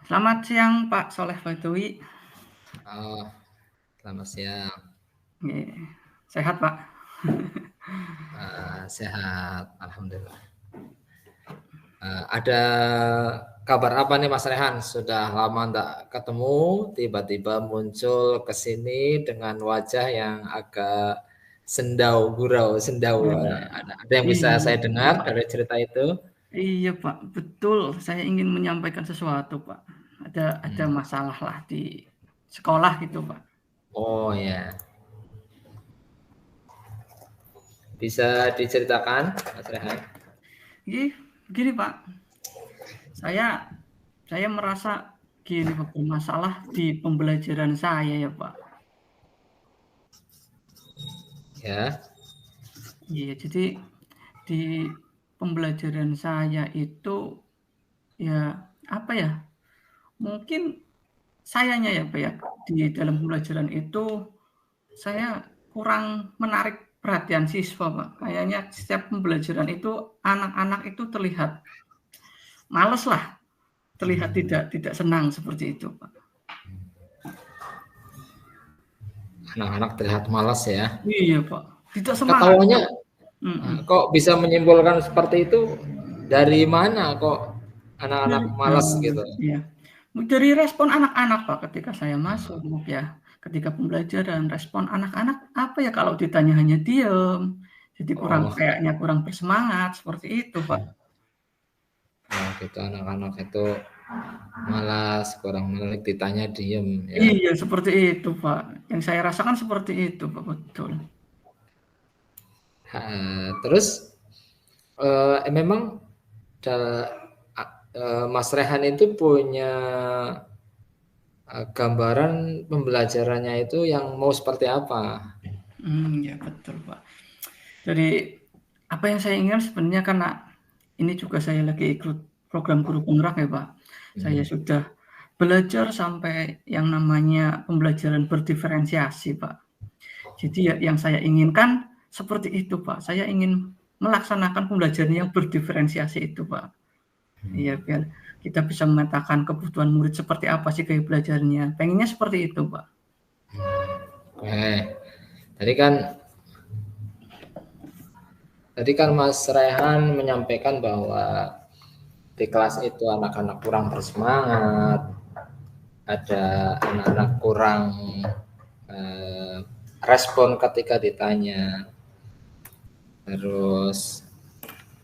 Selamat siang Pak Soleh Batowi. Oh, selamat siang. Sehat Pak? Sehat, alhamdulillah. Ada kabar apa nih Mas Rehan? Sudah lama enggak ketemu, tiba-tiba muncul ke sini dengan wajah yang agak gurau, sendau. Ada yang bisa saya dengar dari cerita itu? Iya Pak, betul. Saya ingin menyampaikan sesuatu Pak. Ada masalah lah di sekolah gitu Pak. Oh ya, bisa diceritakan Mas Rehan? Gini Pak, saya merasa gini Pak, bermasalah di pembelajaran saya ya Pak. Ya. Iya, jadi di pembelajaran saya itu ya apa ya? Mungkin sayanya ya Pak ya, di dalam pembelajaran itu saya kurang menarik perhatian siswa Pak. Kayaknya setiap pembelajaran itu anak-anak itu terlihat males lah, terlihat tidak senang seperti itu Pak. Anak-anak terlihat malas ya. Iya Pak, tidak semangat. Ketawanya kok bisa menyimpulkan seperti itu, dari mana kok anak-anak malas gitu? Iya. Dari respon anak-anak Pak ketika saya masuk ya, ketika pembelajaran respon anak-anak apa ya kalau ditanya hanya diem, jadi kayaknya kurang bersemangat seperti itu Pak. Oh gitu, anak-anak itu malas, kurang menarik, ditanya diem ya. Iya seperti itu Pak, yang saya rasakan seperti itu Pak, betul. Terus memang Mas Rehan itu punya gambaran pembelajarannya itu yang mau seperti apa? Ya betul Pak. Jadi apa yang saya inginkan sebenarnya karena ini juga saya lagi ikut program guru penggerak ya Pak. Saya sudah belajar sampai yang namanya pembelajaran berdiferensiasi Pak. Jadi ya yang saya inginkan seperti itu Pak. Saya ingin melaksanakan pembelajaran yang berdiferensiasi itu Pak. Iya biar kita bisa memetakan kebutuhan murid seperti apa sih gaya belajarnya. Pengennya seperti itu Pak. Tadi kan Mas Rehan menyampaikan bahwa di kelas itu anak-anak kurang bersemangat, ada anak-anak kurang respon ketika ditanya, terus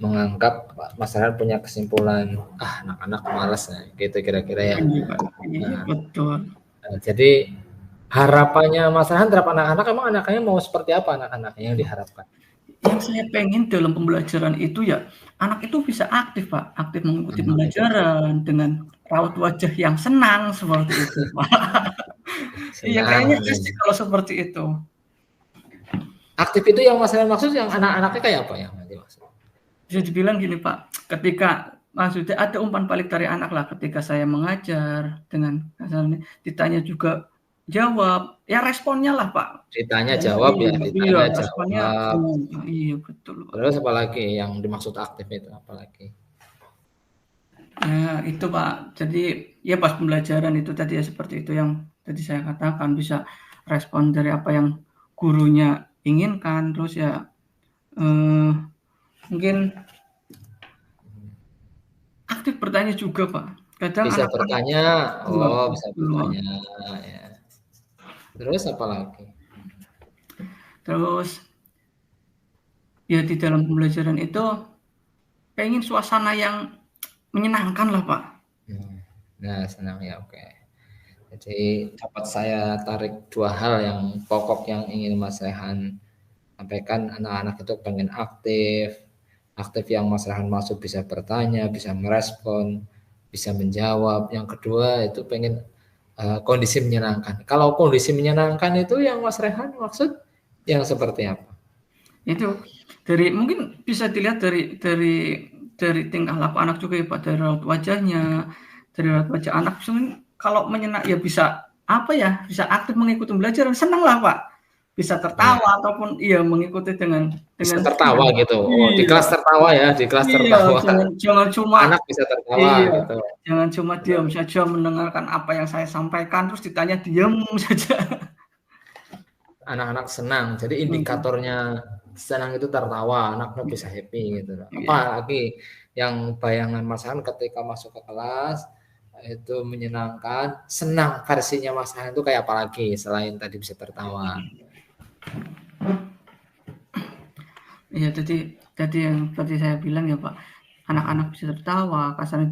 menganggap Mas Rehan punya kesimpulan, anak-anak malas, gitu kira-kira ya. Iya betul. Jadi harapannya Mas Rehan terhadap anak-anak, emang anaknya mau seperti apa anak-anaknya yang diharapkan? Yang saya pengen dalam pembelajaran itu ya, anak itu bisa aktif Pak, aktif mengikuti pembelajaran dengan raut wajah yang senang seperti itu Pak. Iya kayaknya asik kalau seperti itu. Aktif itu yang Mas Rehan maksud yang anak-anaknya kayak apa ya? Bisa dibilang gini Pak, ketika maksudnya ada umpan balik dari anak lah ketika saya mengajar dengan kasarnya ditanya juga jawab, ya responnya lah Pak. Ditanya jawab ya, ditanya responnya, jawab. iya betul Pak. Terus apalagi yang dimaksud aktif itu apalagi? Ya itu Pak, jadi ya pas pembelajaran itu tadi ya seperti itu yang tadi saya katakan bisa respon dari apa yang gurunya inginkan, terus ya mungkin aktif bertanya juga Pak. Kadang bisa anak-anak bertanya, bisa bertanya ya. Terus apa lagi? Terus ya di dalam pembelajaran itu pengen suasana yang menyenangkan lah Pak. Nah senang ya, oke. Jadi dapat saya tarik dua hal yang pokok yang ingin Mas Rehan sampaikan. Anak-anak itu pengen aktif yang Mas Rehan maksud bisa bertanya, bisa merespon, bisa menjawab. Yang kedua itu pengen kondisi menyenangkan. Kalau kondisi menyenangkan itu yang Mas Rehan maksud yang seperti apa? Itu dari mungkin bisa dilihat dari tingkah laku anak juga ya Pak, dari raut wajahnya, dari raut wajah anak kalau menyenang ya bisa apa ya, bisa aktif mengikuti pembelajaran, senang lah Pak. bisa Nah, tertawa ataupun iya mengikuti bisa dengan tertawa senang. gitu. Oh, di Iya, kelas tertawa ya, di kelas iya, tertawa. jangan jangan cuma Anak bisa tertawa iya, gitu. jangan cuma diam saja mendengarkan apa yang saya sampaikan, terus ditanya diam saja. Anak-anak senang. Jadi Mhm, indikatornya senang itu tertawa, anaknya bisa happy gitu loh. iya, Apalagi yang bayangan Mas Han ketika masuk ke kelas itu menyenangkan, senang versinya Mas Han itu kayak apa lagi selain tadi bisa tertawa. iya, tadi yang tadi saya bilang ya, Pak, anak-anak bisa tertawa, kasarnya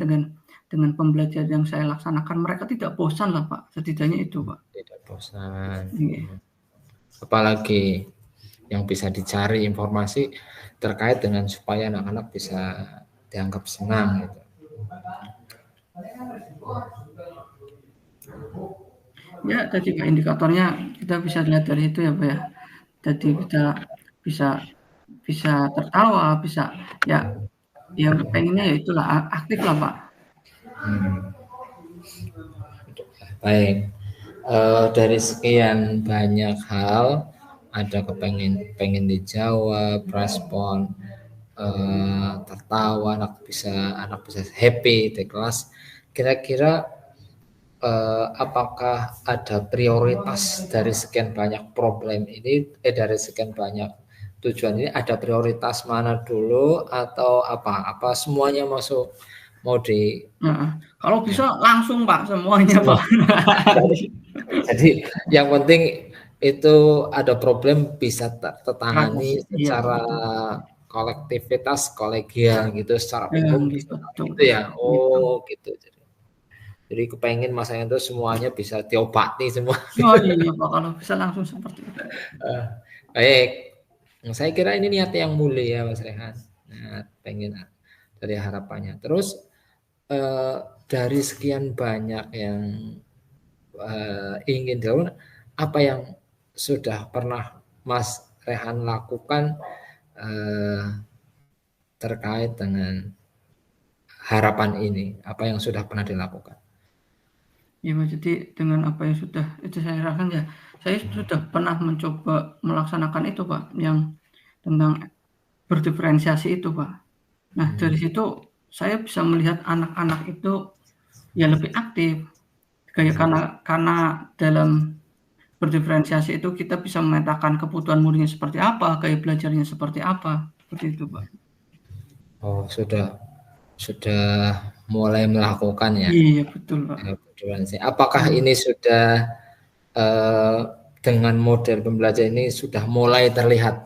dengan pembelajaran yang saya laksanakan, mereka tidak bosan lah, Pak, setidaknya itu, Pak. Tidak bosan. Iya, Apalagi yang bisa dicari informasi terkait dengan supaya anak-anak bisa dianggap senang gitu. ya tadi, Pak, indikatornya kita bisa lihat dari itu ya, Pak, ya. Tadi kita bisa bisa tertawa, bisa ya ya pengennya ya itulah aktif lah, Pak. Hmm. Baik, dari sekian banyak hal ada pengen dijawab, respon, tertawa, anak bisa happy di kelas. Kira-kira apakah ada prioritas dari sekian banyak problem ini, dari sekian banyak tujuan ini ada prioritas mana dulu atau apa? Apa semuanya masuk mau di Heeh. Kalau ya, bisa langsung, Pak, semuanya, semua? Pak. Jadi yang penting itu ada problem bisa tertangani Teratasi, iya secara betul. kolektivitas kolegial gitu secara Iya, umum iya bisa betul, gitu Pak, ya. gitu. Oh gitu. Jadi kepengen masanya itu semuanya bisa diobati semua. Oh iya, Pak, kalau bisa langsung seperti itu. Eh, Baik, saya kira ini niat yang mulia Mas Rehan. Nah, pengen dari harapannya. Terus eh, dari sekian banyak yang ingin dilakukan, apa yang sudah pernah Mas Rehan lakukan eh, terkait dengan harapan ini? Apa yang sudah pernah dilakukan? Iya, Pak, jadi dengan apa yang sudah itu saya lakukan ya, saya sudah pernah mencoba melaksanakan itu, Pak, yang tentang berdiferensiasi itu, Pak. Nah, dari Hmm. situ saya bisa melihat anak-anak itu ya lebih aktif, kayak karena dalam berdiferensiasi itu kita bisa memetakan kebutuhan muridnya seperti apa, gaya belajarnya seperti apa, seperti itu, Pak. Oh, sudah mulai melakukan ya. Iya, betul, Pak. Kebetulan sih. Apakah Iya. ini sudah eh, dengan model pembelajaran ini sudah mulai terlihat?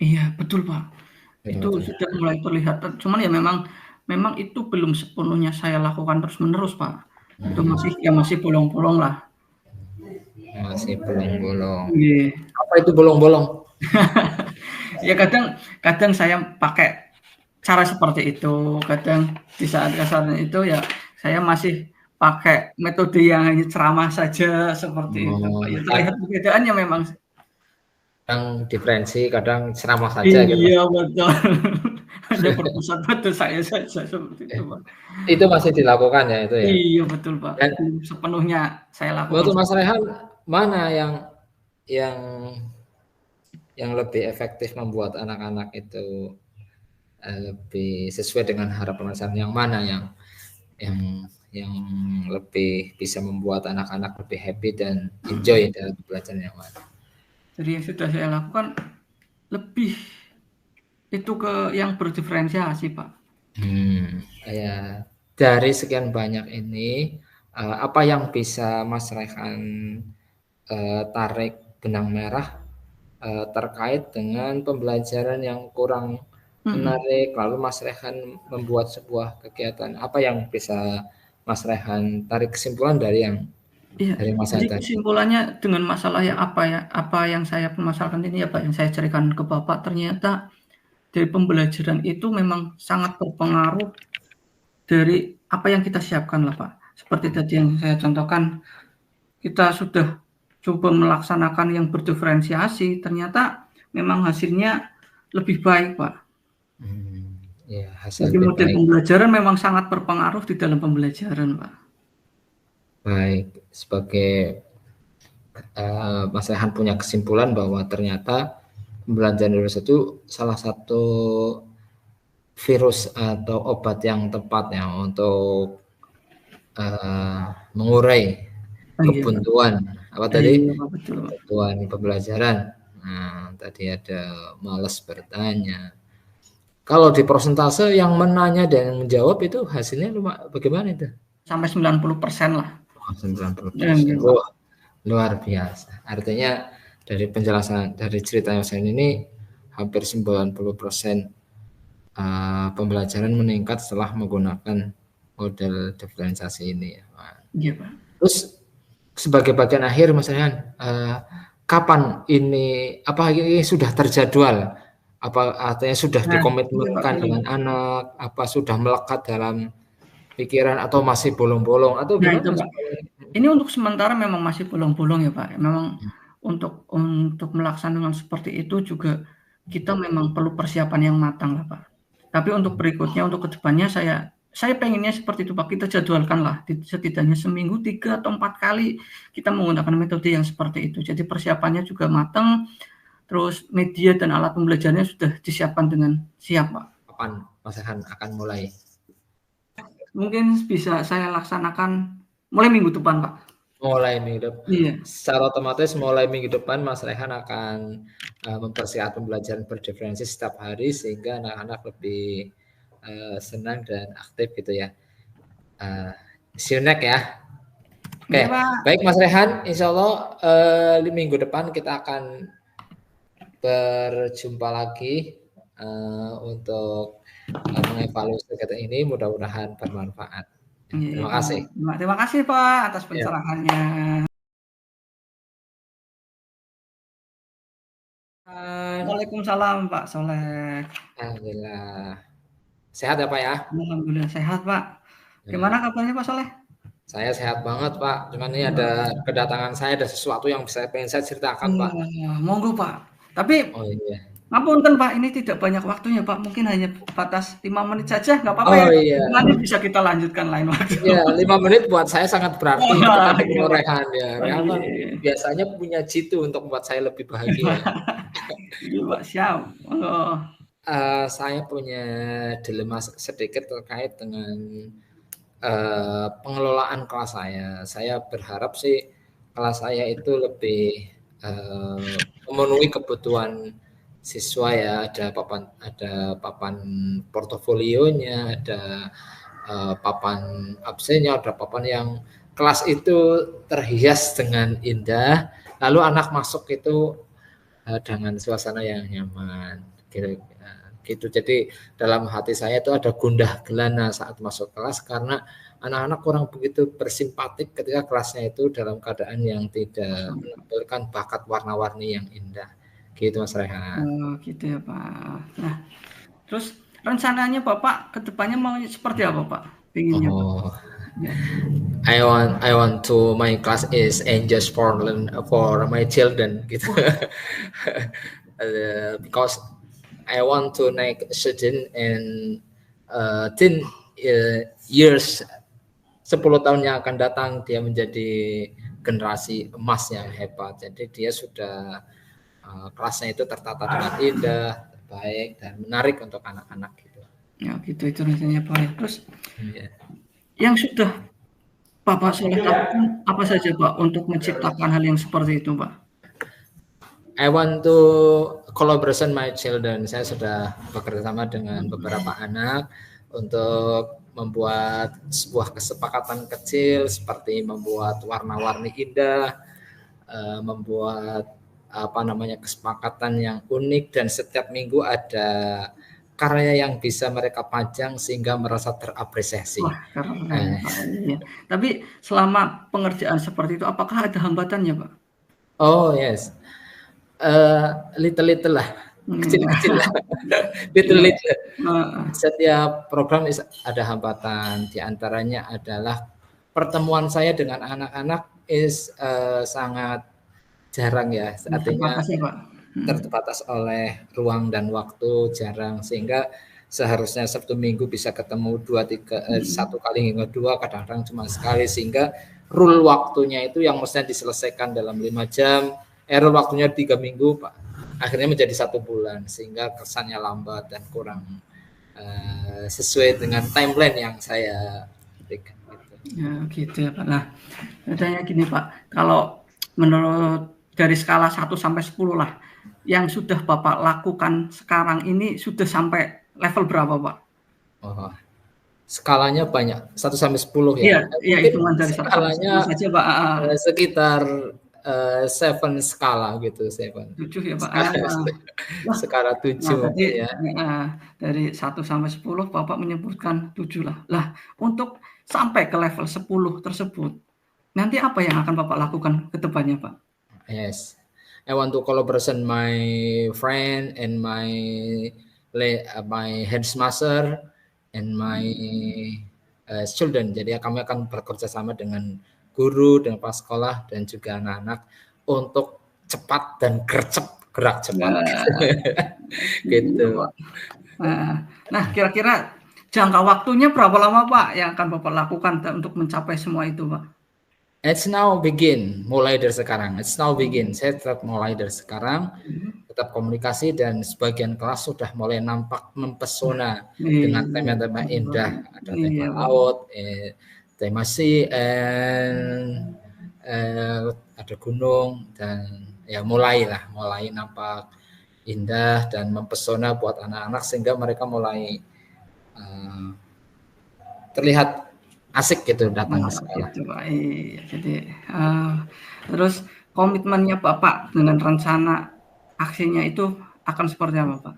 Iya, betul, Pak. Sudah Itu mulai terlihat. sudah mulai terlihat, cuman ya memang memang itu belum sepenuhnya saya lakukan terus-menerus, Pak. Itu masih ya masih bolong-bolong lah. Masih bolong-bolong. Iya. Apa itu bolong-bolong? Ya kadang kadang saya pakai cara seperti itu, kadang di saat kasarnya itu ya saya masih pakai metode yang hanya ceramah saja seperti itu, Pak. Oh, Ya terlihat perbedaannya memang. kadang diferensi, kadang ceramah saja gitu. Iya, betul. Hanya berpusat pada saya saja seperti itu, Eh, Pak. itu masih dilakukan ya itu ya. Iya, betul, Pak. Dan Belum sepenuhnya saya lakukan menurut Mas seperti Rehan itu. mana yang yang lebih efektif membuat anak-anak itu lebih sesuai dengan harapan Mas Rehan? Yang mana yang yang lebih bisa membuat anak-anak lebih happy dan enjoy dalam belajar yang mana? Jadi yang sudah saya lakukan lebih itu ke yang berdiferensiasi, Pak. Ya, dari sekian banyak ini, apa yang bisa Mas Rehan tarik benang merah terkait dengan pembelajaran yang kurang Mhm. menarik, lalu Mas Rehan membuat sebuah kegiatan, apa yang bisa Mas Rehan tarik kesimpulan Iya, dari masa jadi tadi? kesimpulannya dengan masalah yang apa yang saya permasalahkan ini ya, Pak, yang saya ceritakan ke Bapak, ternyata dari pembelajaran itu memang sangat berpengaruh dari apa yang kita siapkan lah, Pak. Seperti tadi yang saya contohkan, kita sudah coba melaksanakan yang berdiferensiasi, ternyata memang hasilnya lebih baik, Pak. Ya, hasil Jadi lebih model baik. pembelajaran memang sangat berpengaruh di dalam pembelajaran, Pak. Baik, sebagai Mas Rehan punya kesimpulan bahwa ternyata pembelajaran virus itu salah satu virus atau obat yang tepat ya untuk mengurai Iya, Pak. kebuntuan tadi Iya, Pak, betul, Pak. kebuntuan pembelajaran. Nah, tadi ada malas bertanya. Kalau di persentase yang menanya dan menjawab itu hasilnya bagaimana itu? Sampai 90% lah. 90%. Iya, Pak. Oh, luar biasa. Artinya dari penjelasan dari ceritanya saya ini hampir 90% pembelajaran meningkat setelah menggunakan model diferensiasi ini. Iya, Pak. Terus sebagai bagian akhir Mas Rehan, kapan ini ini sudah terjadwal? Apa artinya sudah Nah, iya, Pak, dikomitmenkan betul. dengan anak? Apa sudah melekat dalam pikiran atau masih bolong-bolong atau Nah, itu, gimana? Pak. Ini untuk sementara memang masih bolong-bolong ya, Pak. Memang untuk melaksanakan seperti itu juga kita memang perlu persiapan yang matang lah, Pak. Tapi untuk berikutnya, untuk kedepannya saya pengennya seperti itu, Pak. Kita jadwalkan lah setidaknya seminggu 3 atau 4 kali kita menggunakan metode yang seperti itu. Jadi persiapannya juga matang, terus media dan alat pembelajarannya sudah disiapkan dengan siap, Pak. Kapan Mas Rehan akan mulai? Mungkin bisa saya laksanakan mulai minggu depan, Pak. Mulai minggu depan. Iya. Secara otomatis mulai minggu depan Mas Rehan akan mempersiapkan pembelajaran berdiferensi setiap hari sehingga anak-anak lebih senang dan aktif gitu ya. See you next ya. Oke, baik Mas Rehan, insya Allah minggu depan kita akan berjumpa lagi untuk mengevaluasi kegiatan ini, mudah-mudahan bermanfaat. Terima kasih. Terima kasih Pak atas pencerahannya. Waalaikumsalam Pak Soleh. Alhamdulillah. Sehat ya Pak ya? Alhamdulillah sehat Pak. Gimana kabarnya Pak Soleh? Saya sehat banget Pak. Cuman ini ada kedatangan saya, ada sesuatu yang pengen saya ceritakan Pak. Monggo Pak. Tapi ngapunten Pak, ini tidak banyak waktunya Pak. Mungkin hanya batas 5 menit saja, nggak apa-apa ya. Nanti bisa kita lanjutkan lain waktu. Iya, 5 menit buat saya sangat berarti. Kita ketemu Rehan ya. Rehan kan biasanya punya jitu untuk membuat saya lebih bahagia. Iya Pak, siap. Saya punya dilema sedikit terkait dengan pengelolaan kelas saya. Saya berharap sih kelas saya itu lebih memenuhi kebutuhan siswa ya. Ada papan portofolionya, ada papan absennya, ada papan yang kelas itu terhias dengan indah. Lalu anak masuk itu dengan suasana yang nyaman. Gitu. Jadi dalam hati saya itu ada gundah gelana saat masuk kelas karena anak-anak kurang begitu bersimpatik ketika kelasnya itu dalam keadaan yang tidak menampilkan bakat warna-warni yang indah. Gitu Mas Rehan. Oh, gitu ya Pak. Nah, terus rencananya Bapak ke depannya mau seperti apa Pak? Pinginnya Pak? I want to my class is angels for my children gitu. Because I want to make student in 10 years 10 tahun yang akan datang dia menjadi generasi emas yang hebat. Jadi dia sudah kelasnya itu tertata dengan indah, baik dan menarik untuk anak-anak gitu. Ya gitu itu rasanya Pak. Terus yang sudah Bapak Soleh lakukan apa saja Pak untuk menciptakan hal yang seperti itu Pak? I want to collaboration my children. Saya sudah bekerja sama dengan beberapa anak untuk membuat sebuah kesepakatan kecil seperti membuat warna-warni indah, membuat kesepakatan yang unik dan setiap minggu ada karya yang bisa mereka pajang sehingga merasa terapresiasi. Wah, keren. Tapi selama pengerjaan seperti itu apakah ada hambatannya Pak? Oh yes. Little lah, kecil-kecil lah, little. Setiap program ada hambatan, diantaranya adalah pertemuan saya dengan anak-anak sangat jarang ya, artinya terbatas oleh ruang dan waktu jarang sehingga seharusnya Sabtu Minggu bisa ketemu 1 kali hingga 2, kadang-kadang cuma sekali, sehingga rule waktunya itu yang mestinya diselesaikan dalam 5 jam, rule waktunya 3 minggu, Pak, akhirnya menjadi 1 bulan, sehingga kesannya lambat dan kurang sesuai dengan timeline yang saya berikan. Ya, gitu ya Pak. Nah, katanya gini Pak, kalau menurut dari skala 1 sampai 10 lah, yang sudah Bapak lakukan sekarang ini sudah sampai level berapa Pak? Oh, skalanya banyak, 1 sampai 10 Iya, ya. iya Mungkin hitungan dari 1 sampai 10 skalanya saja Pak. sekitar 7 skala gitu, 7. 7 ya Pak. Wah, Skala nah 7 tadi ya. dari 1 sampai 10 Bapak menyebutkan 7 lah. Lah, untuk sampai ke level 10 tersebut, nanti apa yang akan Bapak lakukan ke depannya Pak? Yes. I want to collaboration my friend and my headmaster and my student. Jadi kami akan bekerja sama dengan guru, dengan kepala sekolah, dan juga anak-anak untuk cepat dan gerak cepat. Gitu. Nah, kira-kira jangka waktunya berapa lama Pak yang akan Bapak lakukan untuk mencapai semua itu Pak? It's now begin, mulai dari sekarang. It's now begin. Saya tetap mulai dari sekarang, tetap komunikasi, dan sebagian kelas sudah mulai nampak mempesona dengan tema-tema indah, ada tema laut, tema sea, ada gunung, dan ya mulai nampak indah dan mempesona buat anak-anak, sehingga mereka mulai terlihat asik gitu datang ke sekolah. Gitu, Pak. Iya, jadi terus komitmennya Bapak dengan rencana aksinya itu akan seperti apa, Pak?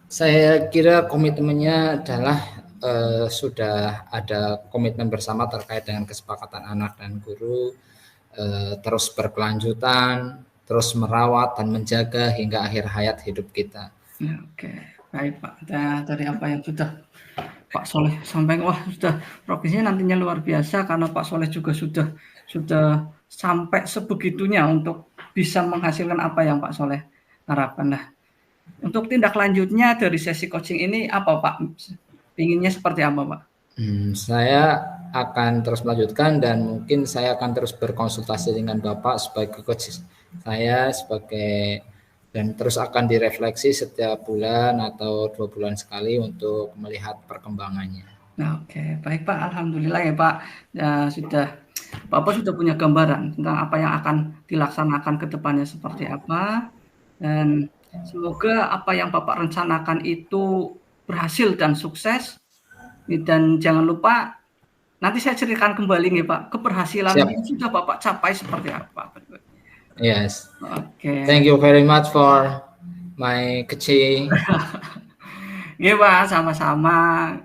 Saya kira komitmennya adalah sudah ada komitmen bersama terkait dengan kesepakatan anak dan guru, terus berkelanjutan, terus merawat dan menjaga hingga akhir hayat hidup kita. Ya, oke, baik Pak. Dari apa yang sudah Pak Soleh sampaikan, wah sudah progresnya nantinya luar biasa, karena Pak Soleh juga sudah sampai sebegitunya untuk bisa menghasilkan apa yang Pak Soleh harapkan. Nah, untuk tindak lanjutnya dari sesi coaching ini apa Pak? Inginnya seperti apa Pak? Saya akan terus melanjutkan, dan mungkin saya akan terus berkonsultasi dengan Bapak sebagai coach saya dan terus akan direfleksi setiap bulan atau 2 bulan sekali untuk melihat perkembangannya. Nah, oke, baik Pak. Alhamdulillah ya Pak. Ya, Bapak sudah punya gambaran tentang apa yang akan dilaksanakan ke depannya seperti apa. Dan semoga apa yang Bapak rencanakan itu berhasil dan sukses. Dan jangan lupa nanti saya ceritakan kembali nih Pak, keberhasilan yang sudah Bapak capai seperti apa. Yes. Oke. Thank you very much for my kecil. Iya Pak, sama-sama.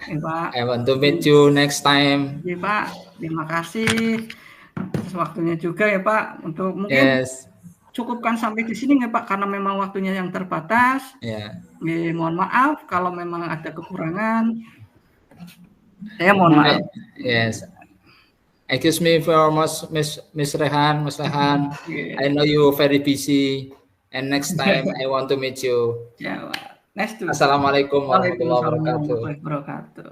Ya, Pak. I want to meet you next time. Iya Pak, terima kasih atas waktunya juga ya Pak. Untuk mungkin cukupkan sampai di sini ya Pak, karena memang waktunya yang terbatas. Mohon maaf kalau memang ada kekurangan. Saya mohon maaf. Yes. Excuse me for Miss Rehan, Mas Rehan. I know you very busy, and next time I want to meet you. Ya, Pak. Next to. Assalamualaikum warahmatullahi wabarakatuh.